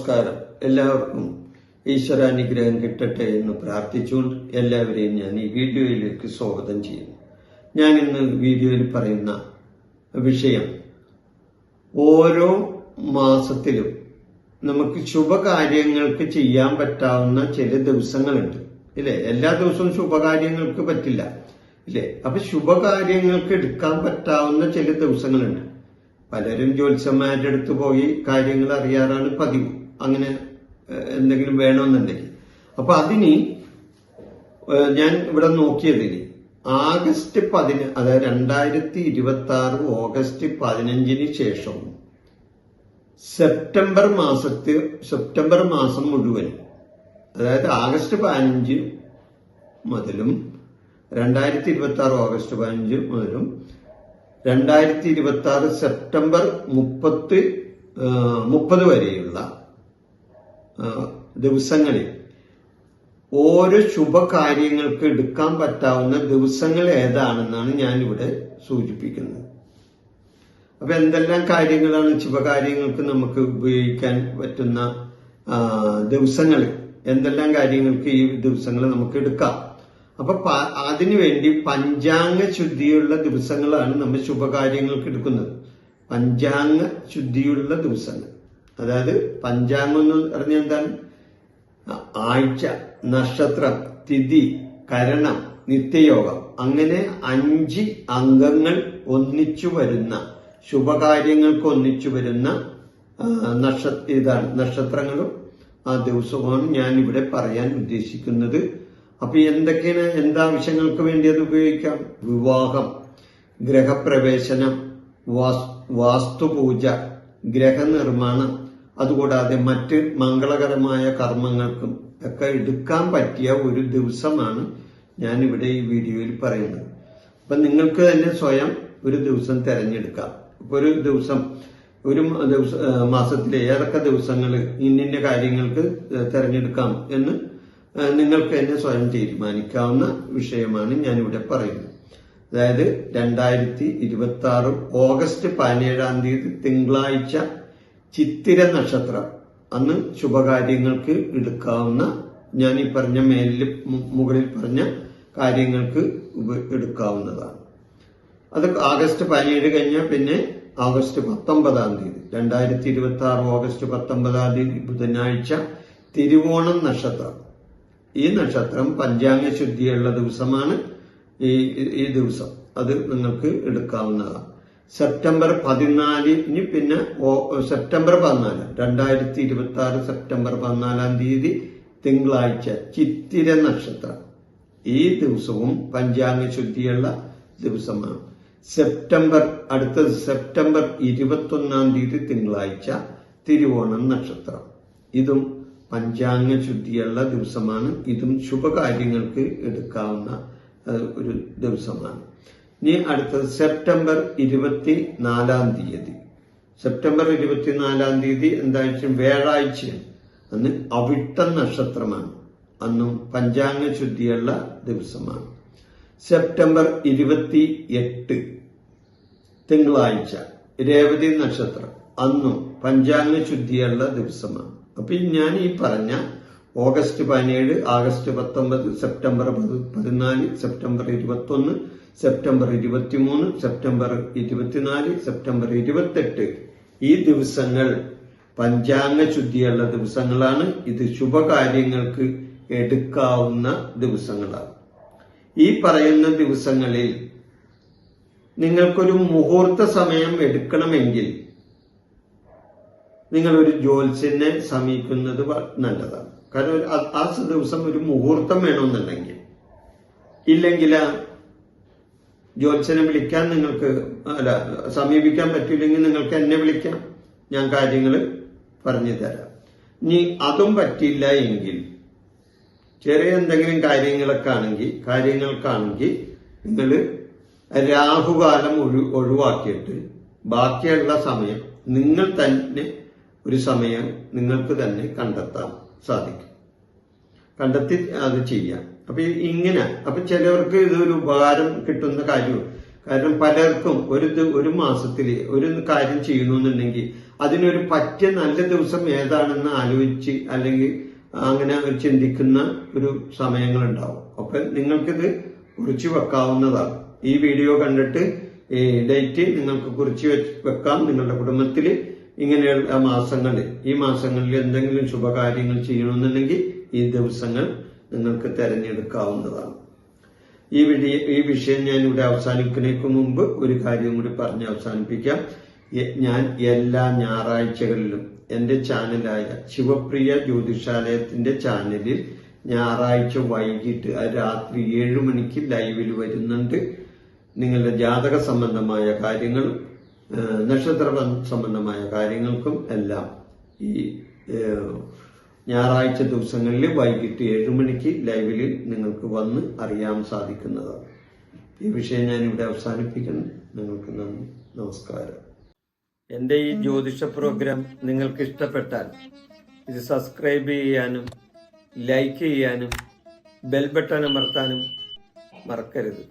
നമസ്കാരം. എല്ലാവർക്കും ഈശ്വരാനുഗ്രഹം കിട്ടട്ടെ എന്ന് പ്രാർത്ഥിച്ചുകൊണ്ട് എല്ലാവരെയും ഞാൻ ഈ വീഡിയോയിലേക്ക് സ്വാഗതം ചെയ്യുന്നു. ഞാൻ ഇന്ന് വീഡിയോയിൽ പറയുന്ന വിഷയം, ഓരോ മാസത്തിലും നമുക്ക് ശുഭകാര്യങ്ങൾക്ക് ചെയ്യാൻ പറ്റാവുന്ന ചില ദിവസങ്ങളുണ്ട് ഇല്ലേ? എല്ലാ ദിവസവും ശുഭകാര്യങ്ങൾക്ക് പറ്റില്ല ഇല്ലേ? അപ്പൊ ശുഭകാര്യങ്ങൾക്ക് എടുക്കാൻ പറ്റാവുന്ന ചില ദിവസങ്ങളുണ്ട്. പലരും ജ്യോത്സ്യന്മാരുടെ അടുത്ത് പോയി കാര്യങ്ങൾ അറിയാറാണ് പതിവ്, അങ്ങനെ എന്തെങ്കിലും വേണമെന്നുണ്ടെങ്കിൽ. അപ്പൊ അതിന് ഞാൻ ഇവിടെ നോക്കിയതിന് ആഗസ്റ്റ് 10, അതായത് 2026 ഓഗസ്റ്റ് 15 ശേഷവും സെപ്റ്റംബർ മാസം മുഴുവൻ, അതായത് ആഗസ്റ്റ് 15 മുതലും 2026 ഓഗസ്റ്റ് 15 മുതലും 2026 സെപ്റ്റംബർ 30 വരെയുള്ള ദിവസങ്ങളിൽ ഓരോ ശുഭകാര്യങ്ങൾക്ക് എടുക്കാൻ പറ്റാവുന്ന ദിവസങ്ങൾ ഏതാണെന്നാണ് ഞാനിവിടെ സൂചിപ്പിക്കുന്നത്. അപ്പൊ എന്തെല്ലാം കാര്യങ്ങളാണ് ശുഭകാര്യങ്ങൾക്ക് നമുക്ക് ഉപയോഗിക്കാൻ പറ്റുന്ന ദിവസങ്ങൾ, എന്തെല്ലാം കാര്യങ്ങൾക്ക് ഈ ദിവസങ്ങൾ നമുക്ക് എടുക്കാം. അപ്പൊ അതിനുവേണ്ടി പഞ്ചാംഗ ശുദ്ധിയുള്ള ദിവസങ്ങളാണ് നമ്മൾ ശുഭകാര്യങ്ങൾക്ക് എടുക്കുന്നത്. പഞ്ചാംഗ ശുദ്ധിയുള്ള ദിവസങ്ങൾ, അതായത് പഞ്ചാംഗം എന്ന് പറഞ്ഞാൽ എന്താണ്? ആഴ്ച, നക്ഷത്രം, തിഥി, കരണം, നിത്യയോഗം, അങ്ങനെ 5 അംഗങ്ങൾ ഒന്നിച്ചു വരുന്ന, ശുഭകാര്യങ്ങൾക്ക് ഒന്നിച്ചു വരുന്ന നക്ഷത്രങ്ങളും ആ ദിവസവുമാണ് ഞാൻ ഇവിടെ പറയാൻ ഉദ്ദേശിക്കുന്നത്. അപ്പൊ എന്തൊക്കെയാണ്, എന്താവശ്യങ്ങൾക്ക് വേണ്ടി അത് ഉപയോഗിക്കാം? വിവാഹം, ഗ്രഹപ്രവേശനം, വാസ്തുപൂജ, ഗ്രഹനിർമ്മാണം, അതുകൂടാതെ മറ്റ് മംഗളകരമായ കർമ്മങ്ങൾക്കും ഒക്കെ എടുക്കാൻ പറ്റിയ ഒരു ദിവസമാണ് ഞാനിവിടെ ഈ വീഡിയോയിൽ പറയുന്നത്. അപ്പൊ നിങ്ങൾക്ക് തന്നെ സ്വയം ഒരു ദിവസം തിരഞ്ഞെടുക്കാം. ഇപ്പൊ ഒരു മാസത്തിലെ ഏതൊക്കെ ദിവസങ്ങൾ ഇന്നിന്ന കാര്യങ്ങൾക്ക് തിരഞ്ഞെടുക്കാം എന്ന് നിങ്ങൾക്ക് തന്നെ സ്വയം തീരുമാനിക്കാവുന്ന വിഷയമാണ് ഞാനിവിടെ പറയുന്നത്. അതായത് 2026 ഓഗസ്റ്റ് 17 തിങ്കളാഴ്ച ചിത്തിര നക്ഷത്രം, അന്ന് ശുഭകാര്യങ്ങൾക്ക് എടുക്കാവുന്ന, ഞാൻ ഈ പറഞ്ഞ മുകളിൽ പറഞ്ഞ കാര്യങ്ങൾക്ക് എടുക്കാവുന്നതാണ്. അത് ആഗസ്റ്റ് 17 കഴിഞ്ഞാൽ പിന്നെ ഓഗസ്റ്റ് 19 2026 ഓഗസ്റ്റ് 19 ബുധനാഴ്ച തിരുവോണം നക്ഷത്രം. ഈ നക്ഷത്രം പഞ്ചാംഗ ശുദ്ധിയുള്ള ദിവസമാണ്. ഈ ദിവസം അത് നിങ്ങൾക്ക് എടുക്കാവുന്നതാണ്. സെപ്റ്റംബർ 14 പിന്നെ സെപ്റ്റംബർ 14 2026 സെപ്റ്റംബർ 14 തിങ്കളാഴ്ച ചിത്തിര നക്ഷത്രം. ഈ ദിവസവും പഞ്ചാംഗ ശുദ്ധിയുള്ള ദിവസമാണ്. അടുത്തത് സെപ്റ്റംബർ 21 തിങ്കളാഴ്ച തിരുവോണം നക്ഷത്രം. ഇതും പഞ്ചാംഗ ശുദ്ധിയുള്ള ദിവസമാണ്. ഇതും ശുഭകാര്യങ്ങൾക്ക് എടുക്കാവുന്ന ഒരു ദിവസമാണ്. ഇനി അടുത്തത് സെപ്റ്റംബർ 24. സെപ്റ്റംബർ 24 എന്താഴ്ച? വ്യാഴാഴ്ചയാണ്. അന്ന് അവിട്ടം നക്ഷത്രമാണ്. അന്നും പഞ്ചാംഗ ശുദ്ധിയുള്ള ദിവസമാണ്. സെപ്റ്റംബർ 28 തിങ്കളാഴ്ച രേവതി നക്ഷത്രം. അന്നും പഞ്ചാംഗ ശുദ്ധിയുള്ള ദിവസമാണ്. അപ്പൊ ഞാൻ ഈ പറഞ്ഞ August 17, August 19, September 14, September 21, September 23, September 24, September 28 ഈ ദിവസങ്ങൾ പഞ്ചാംഗ ശുദ്ധിയുള്ള ദിവസങ്ങളാണ്. ഇത് ശുഭകാര്യങ്ങൾക്ക് എടുക്കാവുന്ന ദിവസങ്ങളാണ്. ഈ പറയുന്ന ദിവസങ്ങളിൽ നിങ്ങൾക്കൊരു മുഹൂർത്ത സമയം എടുക്കണമെങ്കിൽ നിങ്ങൾ ഒരു ജ്യോത്സ്യനെ സമീപിക്കുന്നത് നല്ലതാണ്. കാരണം ആ ദിവസം ഒരു മുഹൂർത്തം വേണമെന്നുണ്ടെങ്കിൽ, ഇല്ലെങ്കിൽ ജ്യോത്സ്യനെ വിളിക്കാൻ നിങ്ങൾക്ക് സമീപിക്കാൻ പറ്റില്ലെങ്കിൽ നിങ്ങൾക്ക് എന്നെ വിളിക്കാം, ഞാൻ കാര്യങ്ങൾ പറഞ്ഞു തരാം. ഇനി അതും പറ്റില്ല എങ്കിൽ ചെറിയ എന്തെങ്കിലും കാര്യങ്ങൾക്കാണെങ്കിൽ നിങ്ങൾ രാഹുകാലം ഒഴിവാക്കിയിട്ട് ബാക്കിയുള്ള സമയം നിങ്ങൾ തന്നെ ഒരു സമയം നിങ്ങൾക്ക് തന്നെ കണ്ടെത്താൻ സാധിക്കും, കണ്ടെത്തി അത് ചെയ്യാം. അപ്പൊ ചിലവർക്ക് ഇതൊരു ഉപകാരം കിട്ടുന്ന കാര്യമാണ്. കാരണം പലർക്കും ഒരു മാസത്തിൽ ഒരു കാര്യം ചെയ്യണമെന്നുണ്ടെങ്കിൽ അതിനൊരു പറ്റിയ നല്ല ദിവസം ഏതാണെന്ന് ആലോചിച്ച് അല്ലെങ്കിൽ അങ്ങനെ ചിന്തിക്കുന്ന ഒരു സമയങ്ങളുണ്ടാവും. അപ്പൊ നിങ്ങൾക്കിത് കുറിച്ച് വെക്കാവുന്നതാണ്. ഈ വീഡിയോ കണ്ടിട്ട് ഈ ഡേറ്റ് നിങ്ങൾക്ക് കുറിച്ച് വെക്കാം. നിങ്ങളുടെ കുടുംബത്തിൽ ഇങ്ങനെയുള്ള ഈ മാസങ്ങളിൽ എന്തെങ്കിലും ശുഭകാര്യങ്ങൾ ചെയ്യണമെന്നുണ്ടെങ്കിൽ ഈ ദിവസങ്ങൾ നിങ്ങൾക്ക് തെരഞ്ഞെടുക്കാവുന്നതാണ്. ഈ വിഷയം ഞാൻ ഇവിടെ അവസാനിക്കുന്നതിന് മുമ്പ് ഒരു കാര്യം കൂടി പറഞ്ഞ് അവസാനിപ്പിക്കാം. ഞാൻ എല്ലാ ഞായറാഴ്ചകളിലും എന്റെ ചാനലായ ശിവപ്രിയ ജ്യോതിഷാലയത്തിന്റെ ചാനലിൽ ഞായറാഴ്ച വൈകിട്ട് രാത്രി 7 മണിക്ക് ലൈവിൽ വരുന്നുണ്ട്. നിങ്ങളുടെ ജാതക സംബന്ധമായ കാര്യങ്ങളും നക്ഷത്ര സംബന്ധമായ കാര്യങ്ങൾക്കും എല്ലാം ഈ ഞായറാഴ്ച ദിവസങ്ങളിൽ വൈകിട്ട് 7 മണിക്ക് ലൈവിൽ നിങ്ങൾക്ക് വന്ന് അറിയാൻ സാധിക്കുന്നതാണ്. ഈ വിഷയം ഞാൻ ഇവിടെ അവസാനിപ്പിക്കുന്നു. നിങ്ങൾക്ക് നന്ദി, നമസ്കാരം. എൻ്റെ ഈ ജ്യോതിഷ പ്രോഗ്രാം നിങ്ങൾക്ക് ഇഷ്ടപ്പെട്ടാൽ ഇത് സബ്സ്ക്രൈബ് ചെയ്യാനും ലൈക്ക് ചെയ്യാനും ബെൽ ബട്ടൺ അമർത്താനും മറക്കരുത്.